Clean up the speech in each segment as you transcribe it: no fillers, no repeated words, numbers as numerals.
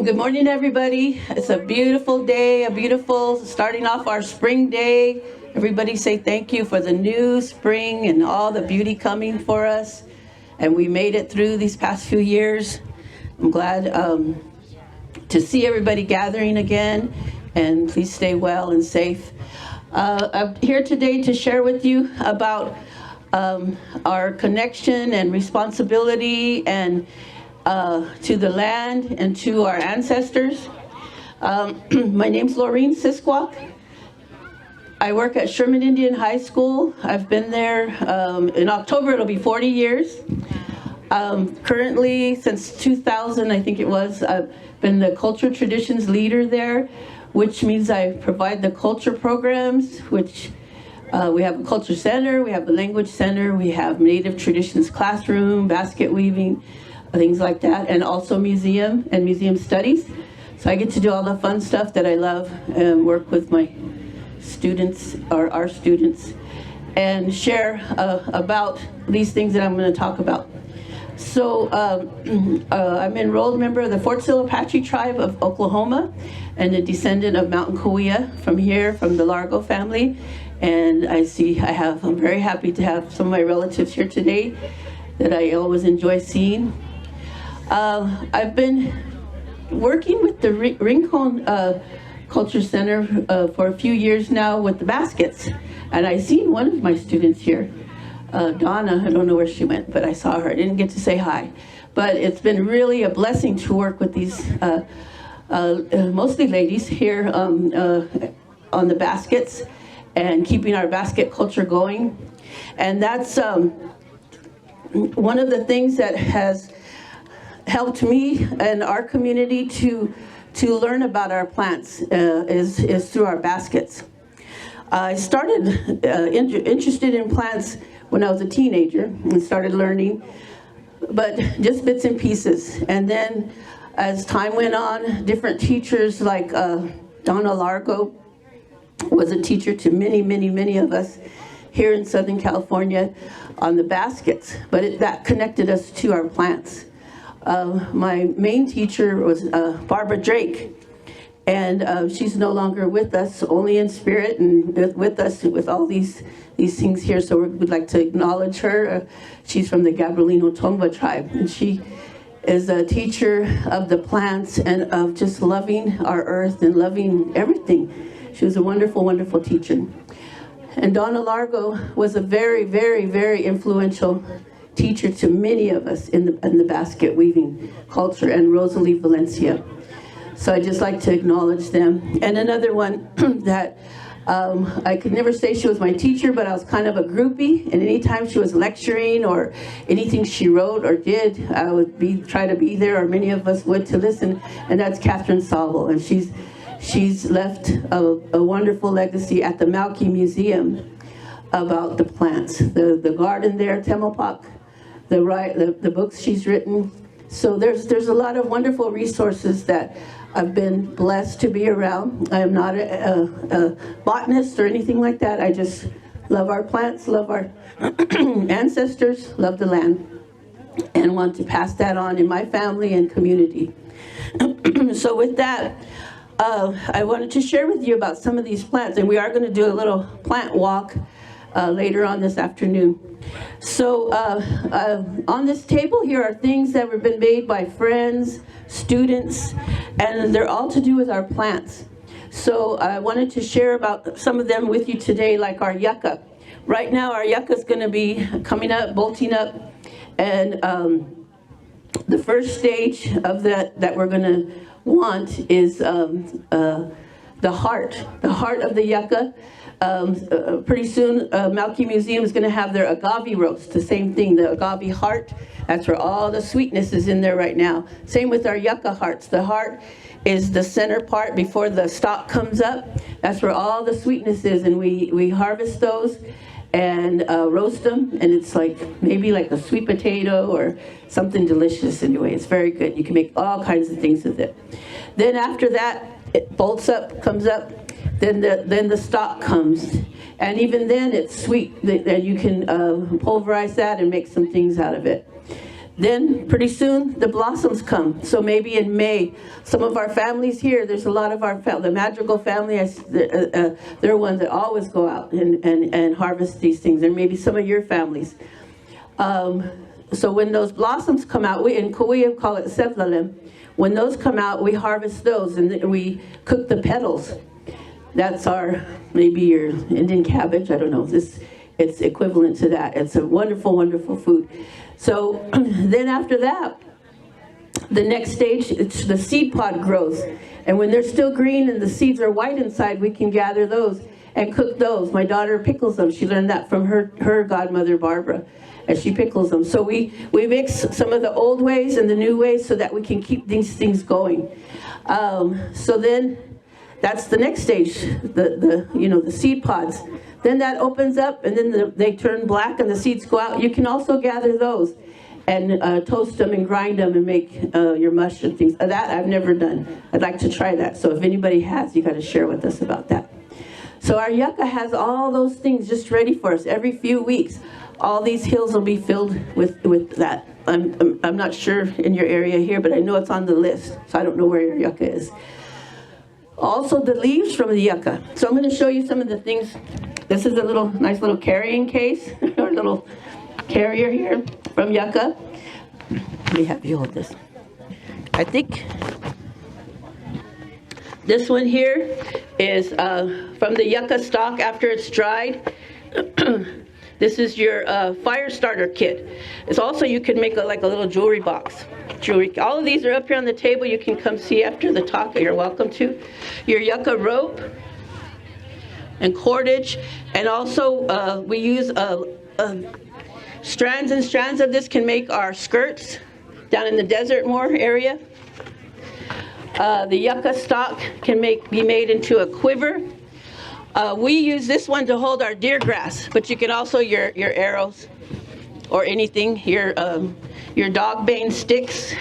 Good morning, everybody. It's a beautiful day, a beautiful starting off our spring day. Everybody say thank you for the new spring and all the beauty coming for us. And we made it through these past few years. I'm glad to see everybody gathering again. And please stay well and safe. I'm here today to share with you about our connection and responsibility and to the land and to our ancestors. My name's Laureen Siskwak. I work at Sherman Indian High School. I've been there, in October it'll be 40 years. Currently, since 2000, I think it was, I've been the culture traditions leader there, which means I provide the culture programs, which we have a culture center, we have a language center, we have native traditions classroom, basket weaving, things like that, and also museum and museum studies. So I get to do all the fun stuff that I love and work with my students, or our students, and share about these things that I'm going to talk about. So I'm an enrolled member of the Fort Sill Apache tribe of Oklahoma and a descendant of Mountain Cahuilla from here, from the Largo family. And I'm very happy to have some of my relatives here today that I always enjoy seeing. I've been working with the Rincon Culture Center for a few years now with the baskets. And I seen one of my students here, Donna. I don't know where she went, but I saw her. I didn't get to say hi. But it's been really a blessing to work with these, mostly ladies here on the baskets and keeping our basket culture going. And that's one of the things that has helped me and our community to learn about our plants is through our baskets. I started interested in plants when I was a teenager and started learning, but just bits and pieces. And then as time went on, different teachers like Donna Largo was a teacher to many of us here in Southern California on the baskets, but that connected us to our plants. My main teacher was Barbara Drake, and she's no longer with us, only in spirit and with us with all these things here, so we'd like to acknowledge her. She's from the Gabrielino Tongva tribe, and she is a teacher of the plants and of just loving our earth and loving everything. She was a wonderful teacher. And Donna Largo was a very influential teacher to many of us in the basket weaving culture, and Rosalie Valencia. So I just like to acknowledge them. And another one that I could never say she was my teacher, but I was kind of a groupie, and anytime she was lecturing or anything she wrote or did, I would try to be there, or many of us would, to listen, and that's Catherine Salvo. And she's left a wonderful legacy at the Milkweed Museum about the plants, the garden there, Temopac, the books she's written. So there's a lot of wonderful resources that I've been blessed to be around. I am not a botanist or anything like that. I just love our plants, love our ancestors, love the land, and want to pass that on in my family and community. So with that, I wanted to share with you about some of these plants, and we are going to do a little plant walk later on this afternoon. So on this table here are things that have been made by friends, students, and they're all to do with our plants. So I wanted to share about some of them with you today, like our yucca. Right now our yucca is going to be coming up, bolting up, and the first stage of that we're going to want is the heart of the yucca. Pretty soon, Milkweed Museum is going to have their agave roast, the same thing, the agave heart. That's where all the sweetness is in there right now. Same with our yucca hearts. The heart is the center part before the stalk comes up. That's where all the sweetness is, and we harvest those and roast them, and it's maybe like a sweet potato or something delicious. Anyway, it's very good. You can make all kinds of things with it. Then after that, it bolts up, comes up. Then the stalk comes, and even then it's sweet. And you can pulverize that and make some things out of it. Then pretty soon the blossoms come. So maybe in May, some of our families here, there's a lot of the Madrigal family, they're ones that always go out and harvest these things, and maybe some of your families. So when those blossoms come out, we in Kauai call it sevlalem. When those come out, we harvest those and we cook the petals. That's maybe your Indian cabbage, I don't know. It's equivalent to that. It's a wonderful, wonderful food. So then after that, the next stage, it's the seed pod grows. And when they're still green and the seeds are white inside, we can gather those and cook those. My daughter pickles them. She learned that from her godmother, Barbara, and she pickles them. So we mix some of the old ways and the new ways so that we can keep these things going. So then that's the next stage, the seed pods. Then that opens up, and then they turn black and the seeds go out. You can also gather those and toast them and grind them and make your mush and things. That I've never done. I'd like to try that. So if anybody has, you got to share with us about that. So our yucca has all those things just ready for us. Every few weeks, all these hills will be filled with that. I'm not sure in your area here, but I know it's on the list. So I don't know where your yucca is. Also the leaves from the yucca. So I'm going to show you some of the things. This is a nice little carrying case, or little carrier here from yucca. Let me have you hold this. I think this one here is from the yucca stalk after it's dried. This is your fire starter kit. It's also, you can make like a little jewelry box. All of these are up here on the table. You can come see after the talk. You're welcome to. Your yucca rope and cordage. And also we use strands and strands of this can make our skirts down in the desert more area. The yucca stalk can be made into a quiver. We use this one to hold our deer grass, but you can also your arrows or anything, your dog bane sticks.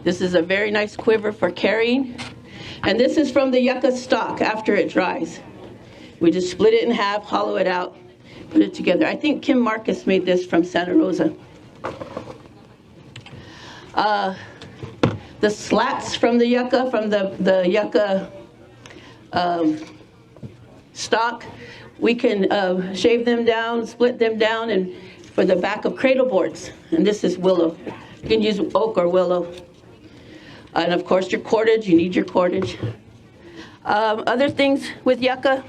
This is a very nice quiver for carrying. And this is from the yucca stalk after it dries. We just split it in half, hollow it out, put it together. I think Kim Marcus made this from Santa Rosa. The slats from the yucca, yucca stalk, we can shave them down, split them down, and for the back of cradle boards. And this is willow. You can use oak or willow. And of course your cordage, you need your cordage. Other things with yucca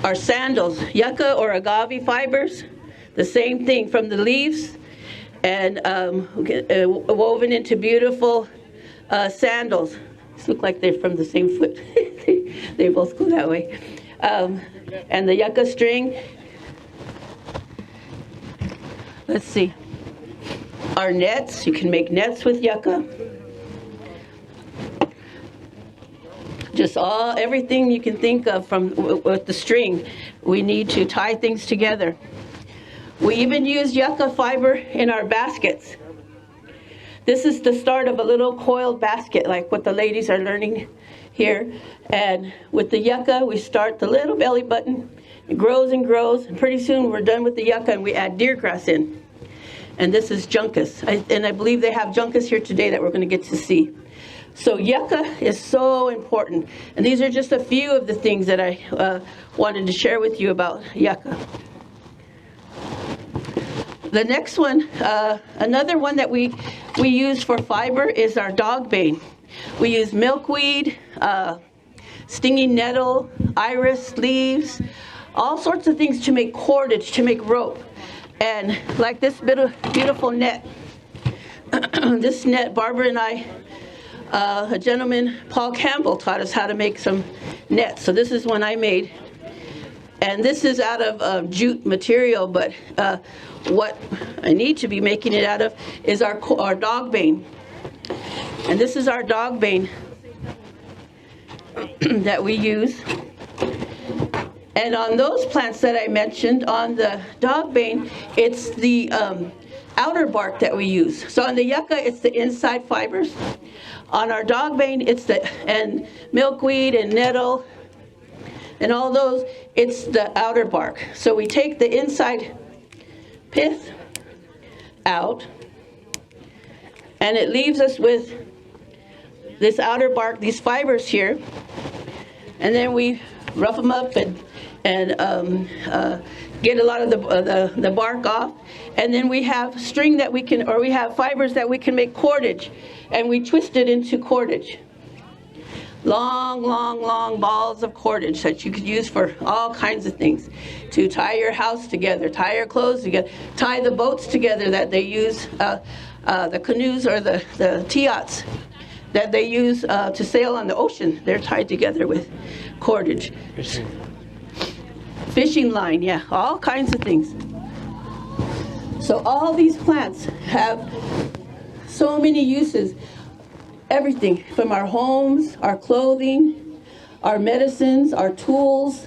are sandals. Yucca or agave fibers, the same thing from the leaves, and woven into beautiful sandals. These look like they're from the same foot. They both go that way. And the yucca string, let's see, our nets. You can make nets with yucca. Just everything you can think of with the string. We need to tie things together. We even use yucca fiber in our baskets. This is the start of a little coiled basket, like what the ladies are learning here. And with the yucca, we start the little belly button. It grows and grows, and pretty soon we're done with the yucca, and we add deer grass in. And this is juncus. And I believe they have juncus here today that we're going to get to see. So yucca is so important. And these are just a few of the things that I wanted to share with you about yucca. The next one, another one that we use for fiber is our dog bane. We use milkweed, stinging nettle, iris leaves, all sorts of things to make cordage, to make rope. And like this beautiful net, this net, Barbara and I, a gentleman, Paul Campbell, taught us how to make some nets. So this is one I made. And this is out of jute material, but what I need to be making it out of is our dog bane. And this is our dog bane that we use. And on those plants that I mentioned, on the dog bane, it's the outer bark that we use. So on the yucca, it's the inside fibers. On our dog bane, and milkweed and nettle and all those, it's the outer bark. So we take the inside pith out, and it leaves us with this outer bark, these fibers here, and then we rough them up and get a lot of the bark off, and then we have string that we can, or we have fibers that we can make cordage, and we twist it into cordage. Long, long, long balls of cordage that you could use for all kinds of things. To tie your house together, tie your clothes together, tie the boats together that they use, the canoes or the teats that they use to sail on the ocean. They're tied together with cordage. Fishing line, yeah, all kinds of things. So all these plants have so many uses. Everything from our homes, our clothing, our medicines, our tools,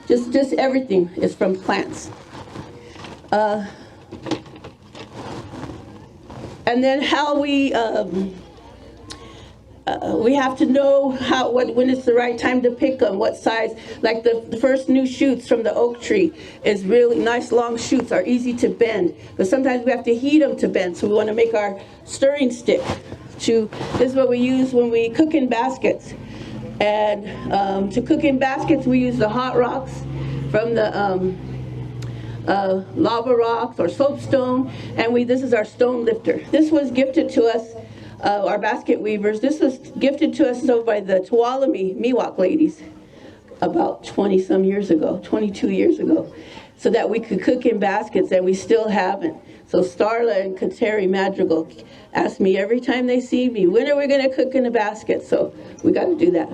just everything is from plants. And then how we have to know when it's the right time to pick them, what size. Like the first new shoots from the oak tree is really nice long shoots, are easy to bend. But sometimes we have to heat them to bend, so we want to make our stirring stick. This is what we use when we cook in baskets. And to cook in baskets, we use the hot rocks from the lava rocks or soapstone, and this is our stone lifter. This was gifted to us. Our basket weavers, this was gifted to us by the Tuolumne Miwok ladies about 20-some years ago, 22 years ago, so that we could cook in baskets, and we still haven't. So Starla and Kateri Madrigal ask me every time they see me, when are we going to cook in a basket? So we got to do that.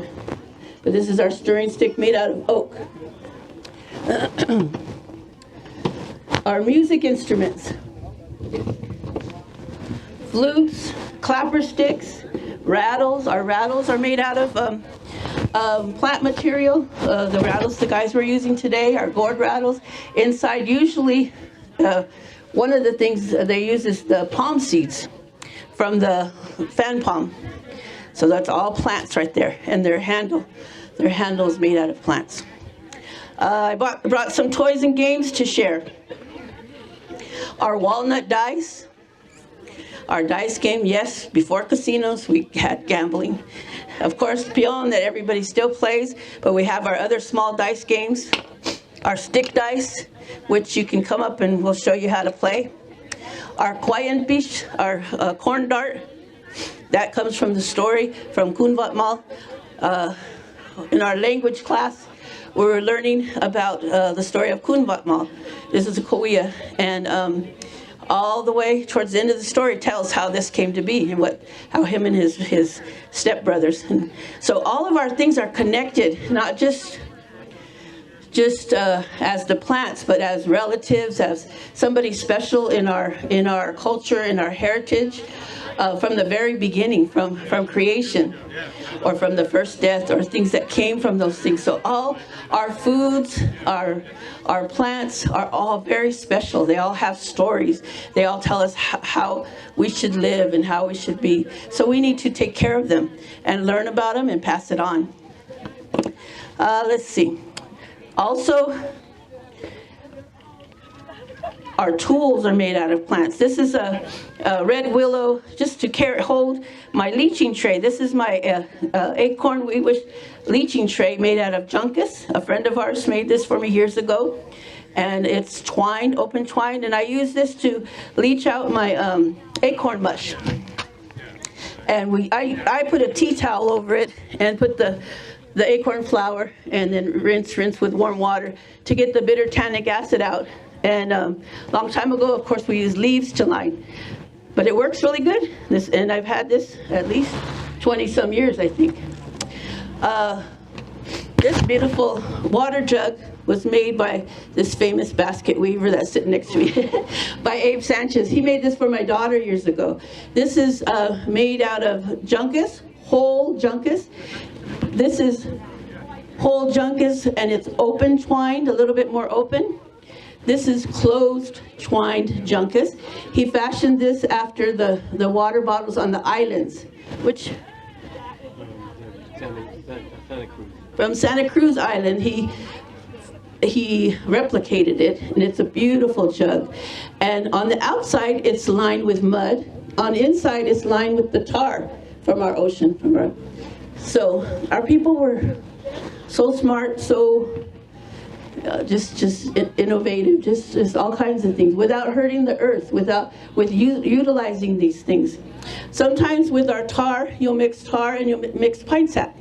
But this is our stirring stick made out of oak. Our music instruments. Flutes, clapper sticks, rattles. Our rattles are made out of plant material. The rattles the guys were using today are gourd rattles. Inside, usually, one of the things they use is the palm seeds from the fan palm. So that's all plants right there, and their handle is made out of plants. I brought some toys and games to share. Our walnut dice. Our dice game, yes, before casinos, we had gambling. Of course, peon that everybody still plays, but we have our other small dice games. Our stick dice, which you can come up and we'll show you how to play. Our kwayanpish, our corn dart, that comes from the story from Kunvatmal. In our language class, we were learning about the story of Kunvatmal. This is a Kauai, and all the way towards the end of the story tells how this came to be and how him and his stepbrothers. And so all of our things are connected, not just as the plants, but as relatives, as somebody special in our culture, in our heritage, from the very beginning, from creation, or from the first death, or things that came from those things. So all our foods, our plants are all very special. They all have stories. They all tell us how we should live and how we should be. So we need to take care of them and learn about them and pass it on. Let's see. Also, our tools are made out of plants. This is a red willow, just to hold my leaching tray. This is my Acorn Bread leaching tray made out of juncus. A friend of ours made this for me years ago. And it's twined, open twined, and I use this to leach out my acorn mush. And I put a tea towel over it and put the acorn flour, and then rinse with warm water to get the bitter tannic acid out. And long time ago, of course, we used leaves to line. But it works really good. And I've had this at least 20-some years, I think. This beautiful water jug was made by this famous basket weaver that's sitting next to me, by Abe Sanchez. He made this for my daughter years ago. This is made out of juncus, whole juncus. This is whole juncus, and it's open twined, a little bit more open. This is closed twined juncus. He fashioned this after the water bottles on the islands, which from Santa Cruz Island. He he replicated it, and it's a beautiful jug. And on the outside, it's lined with mud. On the inside, it's lined with the tar from our ocean. So our people were so smart, so just innovative, just all kinds of things, without hurting the earth, utilizing these things. Sometimes with our tar, you'll mix tar and you'll mix pine sap,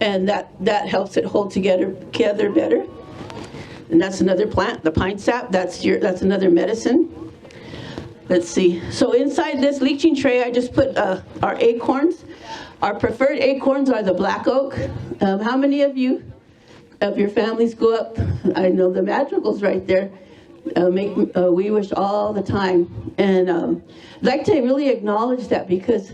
and that helps it hold together better. And that's another plant, the pine sap. That's another medicine. Let's see. So inside this leaching tray, I just put our acorns. Our preferred acorns are the black oak. How many of your families go up? I know the madrigals right there make we wish all the time. And I'd like to really acknowledge that, because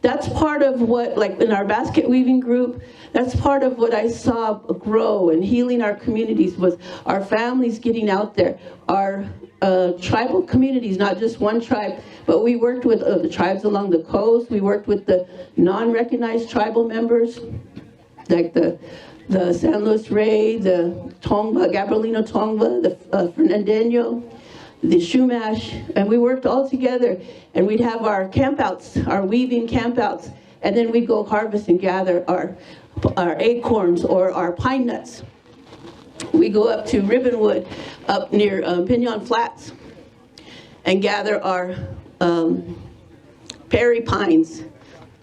that's part of what, like in our basket weaving group, that's part of what I saw grow and healing our communities, was our families getting out there. Our tribal communities, not just one tribe, but we worked with the tribes along the coast. We worked with the non-recognized tribal members, like the San Luis Rey, the Tongva, Gabrielino Tongva, the Fernandino, the Shumash, and we worked all together, and we'd have our campouts, our weaving campouts, and then we'd go harvest and gather our acorns or our pine nuts. We go up to Ribbonwood, up near Pinon Flats, and gather our Perry pines,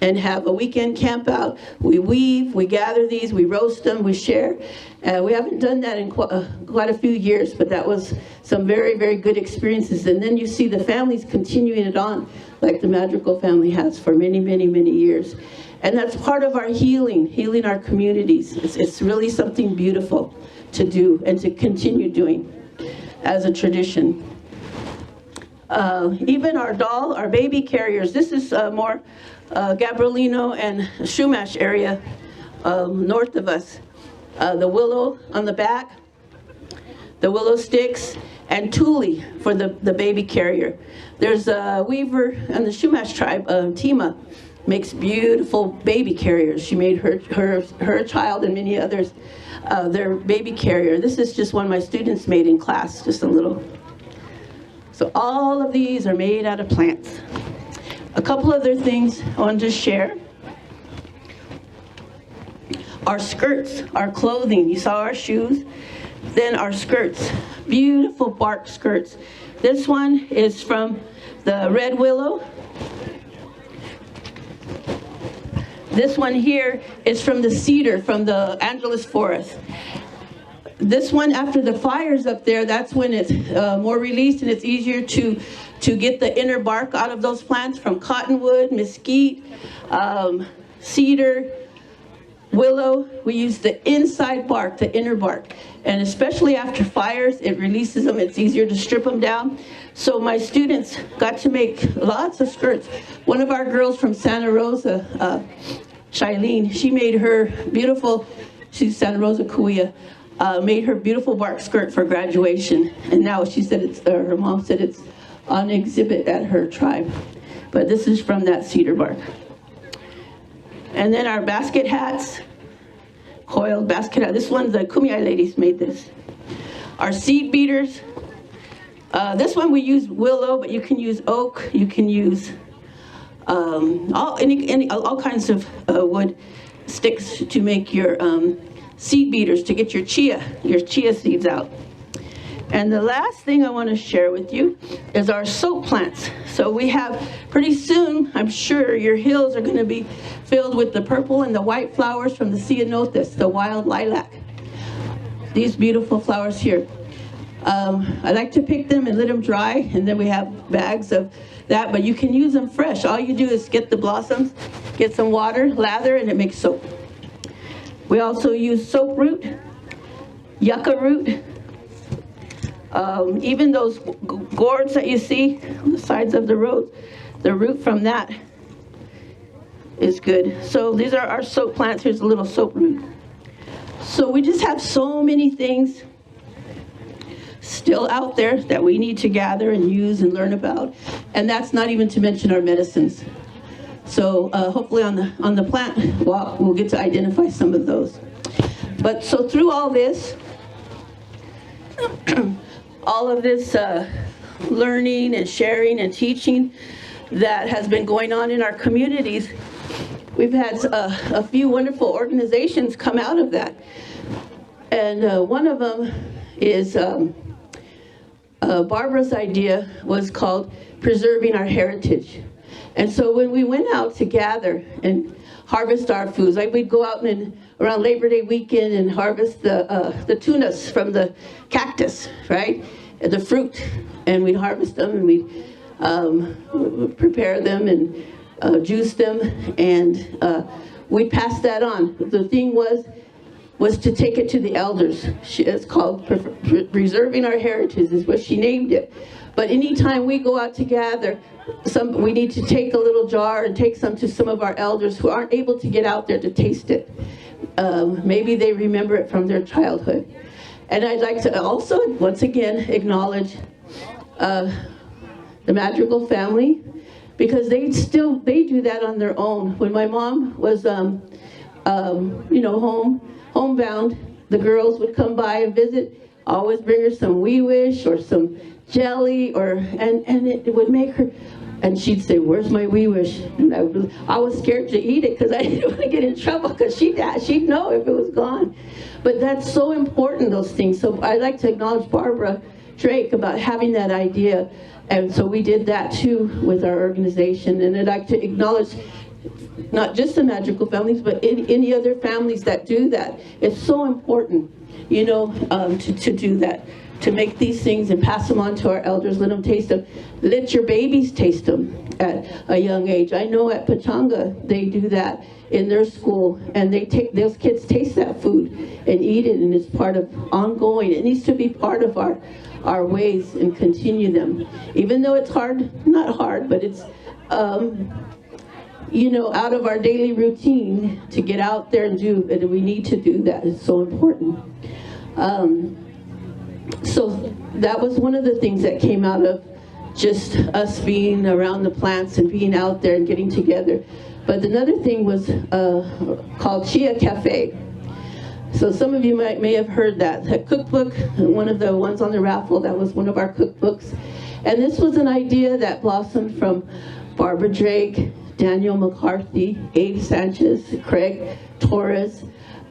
and have a weekend camp out. We weave, we gather these, we roast them, we share. We haven't done that in quite a few years, but that was some very, very good experiences. And then you see the families continuing it on, like the Madrigal family has for many, many, many years. And that's part of our healing our communities. It's really something beautiful to do and to continue doing as a tradition. Even our our baby carriers, this is more Gabrielino and Shumash area north of us. The willow on the back, the willow sticks, and tule for the baby carrier. There's a weaver in the Shumash tribe, Tima, makes beautiful baby carriers. She made her child and many others their baby carrier. This is just one my students made in class, just a little. So all of these are made out of plants. A couple other things I wanted to share. Our skirts, our clothing. You saw our shoes, then our skirts. Beautiful bark skirts. This one is from the red willow. This one here is from the cedar, from the Angeles forest. This one, after the fires up there, that's when it's more released and it's easier to get the inner bark out of those plants, from cottonwood, mesquite, cedar, willow. We use the inside bark, the inner bark. And especially after fires, it releases them. It's easier to strip them down. So my students got to make lots of skirts. One of our girls from Santa Rosa, Shailene, she made her beautiful, she's Santa Rosa Kuya, made her beautiful bark skirt for graduation. And now she said her mom said it's on exhibit at her tribe. But this is from that cedar bark. And then our basket hats, coiled basket hat. This one, the Kumeyaay ladies made this. Our seed beaters. This one we use willow, but you can use oak. You can use all kinds of wood sticks to make your seed beaters, to get your chia seeds out. And the last thing I want to share with you is our soap plants. So we have, pretty soon, I'm sure your hills are going to be filled with the purple and the white flowers from the ceanothus, the wild lilac. These beautiful flowers here. I like to pick them and let them dry, and then we have bags of that, but you can use them fresh. All you do is get the blossoms, get some water, lather, and it makes soap. We also use soap root, yucca root, even those gourds that you see on the sides of the road, the root from that is good. So these are our soap plants. Here's a little soap root. So we just have so many things still out there that we need to gather and use and learn about. And that's not even to mention our medicines. So hopefully on the plant walk, we'll get to identify some of those. But so through all this, all of this learning and sharing and teaching that has been going on in our communities, we've had a few wonderful organizations come out of that. And one of them is Barbara's idea was called Preserving Our Heritage. And so when we went out to gather and harvest our foods, like we'd go out and around Labor Day weekend and harvest the tunas from the cactus, right? The fruit, and we'd harvest them and we'd prepare them and juice them, and we'd pass that on. The thing was to take it to the elders. It's called Preserving Our Heritage is what she named it. But anytime we go out to gather, we need to take a little jar and take some to some of our elders who aren't able to get out there to taste it. Maybe they remember it from their childhood. And I'd like to also, once again, acknowledge the Madrigal family, because they do that on their own. When my mom was, homebound, the girls would come by and visit, always bring her some Wee Wish or some jelly, and it would make her, and she'd say, "Where's my Wee Wish?" And I was scared to eat it because I didn't want to get in trouble, because she'd know if it was gone. But that's so important, those things. So I'd like to acknowledge Barbara Drake about having that idea, and so we did that too with our organization. And I'd like to acknowledge not just the Magical families, but any other families that do that. It's so important, to do that, to make these things and pass them on to our elders, let them taste them. Let your babies taste them at a young age. I know at Pachanga, they do that in their school, and those kids taste that food and eat it, and it's part of ongoing. It needs to be part of our ways and continue them. Even though it's hard, not hard, but it's, out of our daily routine to get out there and do it, and we need to do that. It's so important. So that was one of the things that came out of just us being around the plants and being out there and getting together. But another thing was called Chia Cafe. So some of you may have heard that. A cookbook, one of the ones on the raffle, that was one of our cookbooks. And this was an idea that blossomed from Barbara Drake, Daniel McCarthy, Abe Sanchez, Craig Torres,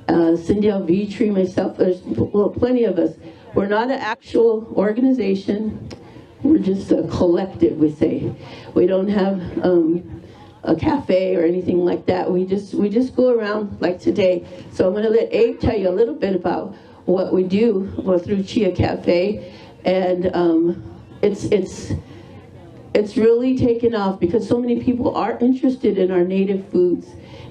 Cindy Alvitri, myself. There's plenty of us. We're not an actual organization. We're just a collective, we say. We don't have a cafe or anything like that. We just go around like today. So I'm going to let Abe tell you a little bit about what we do through Chia Cafe, and it's really taken off because so many people are interested in our native foods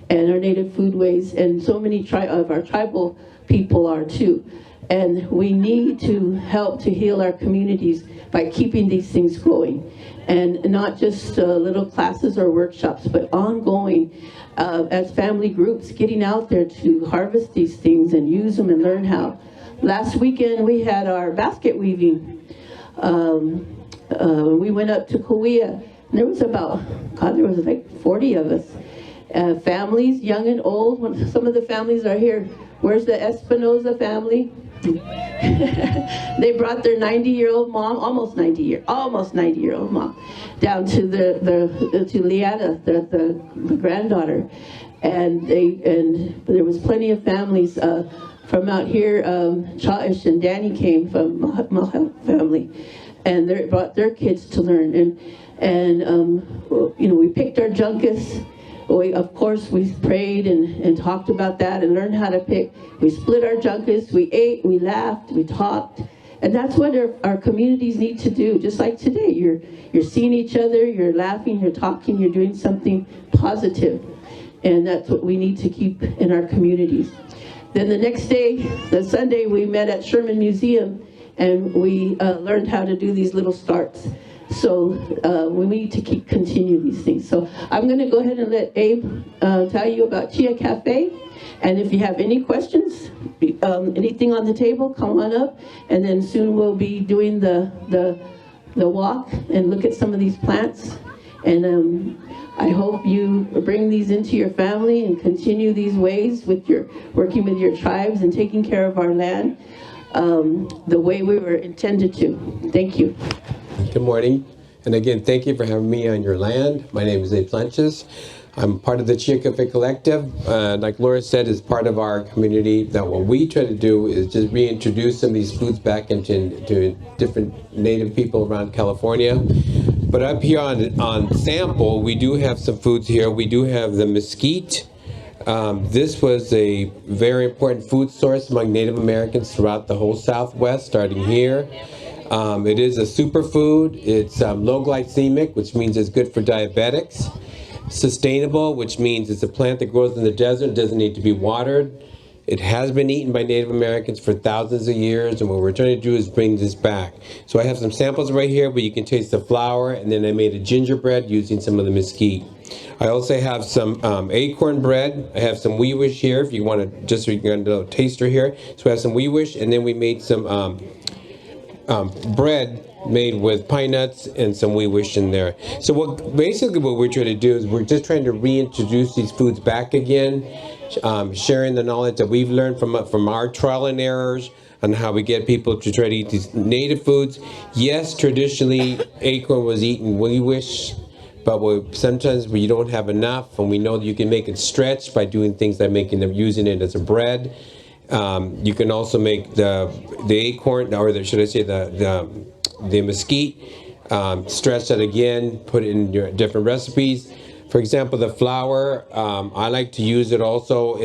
and our native foodways, and so many of our tribal people are too. And we need to help to heal our communities by keeping these things going. And not just little classes or workshops, but ongoing as family groups, getting out there to harvest these things and use them and learn how. Last weekend we had our basket weaving. We went up to Kauai, and there was like 40 of us. Families, young and old. Some of the families are here. Where's the Espinoza family? They brought their 90-year-old mom, almost 90-year-old mom, down to to Liana, the granddaughter, and there was plenty of families from out here. Chaish and Danny came from Mahal family, and they brought their kids to learn. And we picked our junkus. Of course, we prayed and talked about that and learned how to pick. We split our junkus, we ate, we laughed, we talked. And that's what our communities need to do. Just like today, you're seeing each other, you're laughing, you're talking, you're doing something positive. And that's what we need to keep in our communities. Then the next day, the Sunday, we met at Sherman Museum, and we learned how to do these little starts. So we need to continue these things. So I'm going to go ahead and let Abe tell you about Chia Cafe. And if you have any questions, anything on the table, come on up. And then soon we'll be doing the walk and look at some of these plants And I hope you bring these into your family and continue these ways with your working with your tribes and taking care of our land the way we were intended to. Thank you. Good morning. And again, thank you for having me on your land. My name is Flanches. I'm part of the Chia Cafe Collective. Like Laura said, is part of our community. That what we try to do is just reintroduce some of these foods back into different Native people around California. But up here on sample, we do have some foods here. We do have the mesquite. This was a very important food source among Native Americans throughout the whole Southwest, starting here. It is a superfood. It's low glycemic, which means it's good for diabetics. Sustainable, which means it's a plant that grows in the desert, doesn't need to be watered. It has been eaten by Native Americans for thousands of years, and what we're trying to do is bring this back. So I have some samples right here where you can taste the flour, and then I made a gingerbread using some of the mesquite. I also have some acorn bread. I have some wee wish here, if you want to, just so you can get a taster here. So we have some wee wish, and then we made some bread made with pine nuts and some wee wish in there. So basically what we're trying to do is we're just trying to reintroduce these foods back again, sharing the knowledge that we've learned from our trial and errors on how we get people to try to eat these native foods. Yes, traditionally acorn was eaten wee wish, but sometimes you don't have enough, and we know that you can make it stretch by doing things like using it as a bread. You can also make the acorn, or should I say the mesquite, stretch that again, put it in your different recipes. For example, the flour, I like to use it also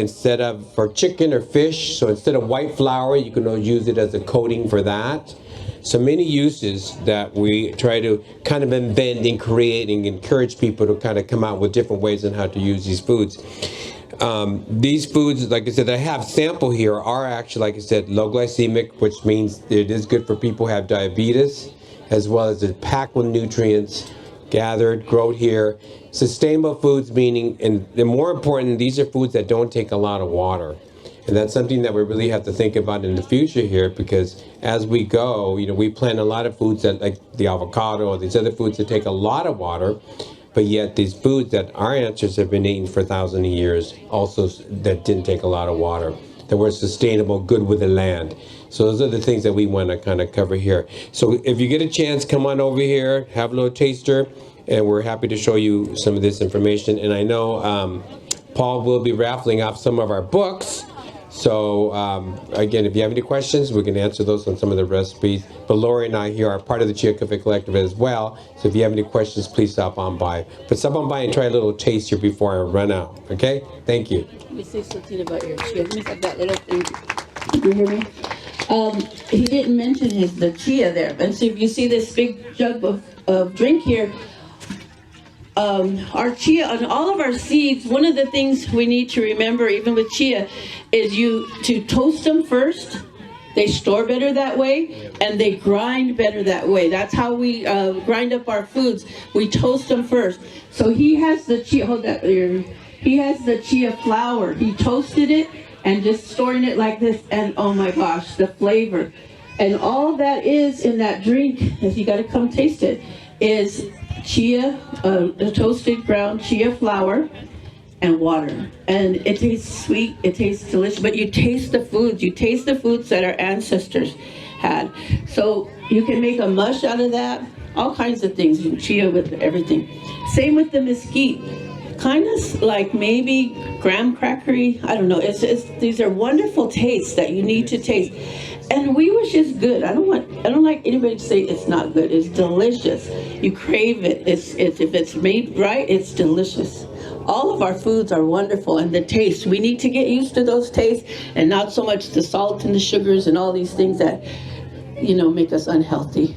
for chicken or fish. So instead of white flour, you can use it as a coating for that. So many uses that we try to kind of invent and create and encourage people to kind of come out with different ways on how to use these foods. These foods, like I said, I have sample here, are actually, like I said, low glycemic, which means it is good for people who have diabetes, as well as it's packed with nutrients, gathered, grown here. Sustainable foods, meaning, and the more important, these are foods that don't take a lot of water. And that's something that we really have to think about in the future here, because as we go, we plant a lot of foods that, like the avocado or these other foods that take a lot of water. But yet these foods that our ancestors have been eating for thousands of years, also that didn't take a lot of water, that were sustainable, good with the land. So those are the things that we want to kind of cover here. So if you get a chance, come on over here, have a little taster, and we're happy to show you some of this information. And I know Paul will be raffling off some of our books. So again, if you have any questions, we can answer those on some of the recipes. But Lori and I here are part of the Chia Cafe Collective as well. So if you have any questions, please stop on by. But stop on by and try a little taste here before I run out. Okay? Thank you. Let me say something about your chia. Let me have that little thing. Do you hear me? He didn't mention the chia there. And so if you see this big jug of drink here, our chia, on all of our seeds, one of the things we need to remember, even with chia, is to toast them first. They store better that way, and they grind better that way. That's how we grind up our foods. We toast them first. So he has the chia, hold that there. He has the chia flour. He toasted it and just storing it like this, and oh my gosh, the flavor. And all that is in that drink, if you gotta come taste it, is chia, the toasted ground chia flour and water. And it tastes sweet, it tastes delicious, but you taste the foods that our ancestors had. So you can make a mush out of that, all kinds of things, chia with everything. Same with the mesquite. Kind of like maybe graham crackery, I don't know. These are wonderful tastes that you need to taste. And wee wish is good. I don't like anybody to say it's not good. It's delicious. You crave it. If it's made right, it's delicious. All of our foods are wonderful, and the taste. We need to get used to those tastes, and not so much the salt and the sugars and all these things that make us unhealthy.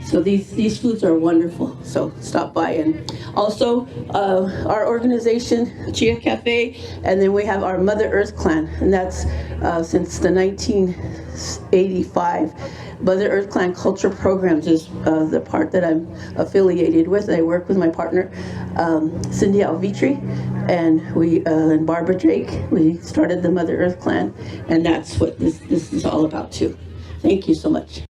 So these foods are wonderful. So stop by. And also our organization, Chia Cafe, and then we have our Mother Earth Clan, and that's since the 1985. Mother Earth Clan Culture Programs is the part that I'm affiliated with. I work with my partner, Cindy Alvitri, and Barbara Drake. We started the Mother Earth Clan, and that's what this is all about too. Thank you so much.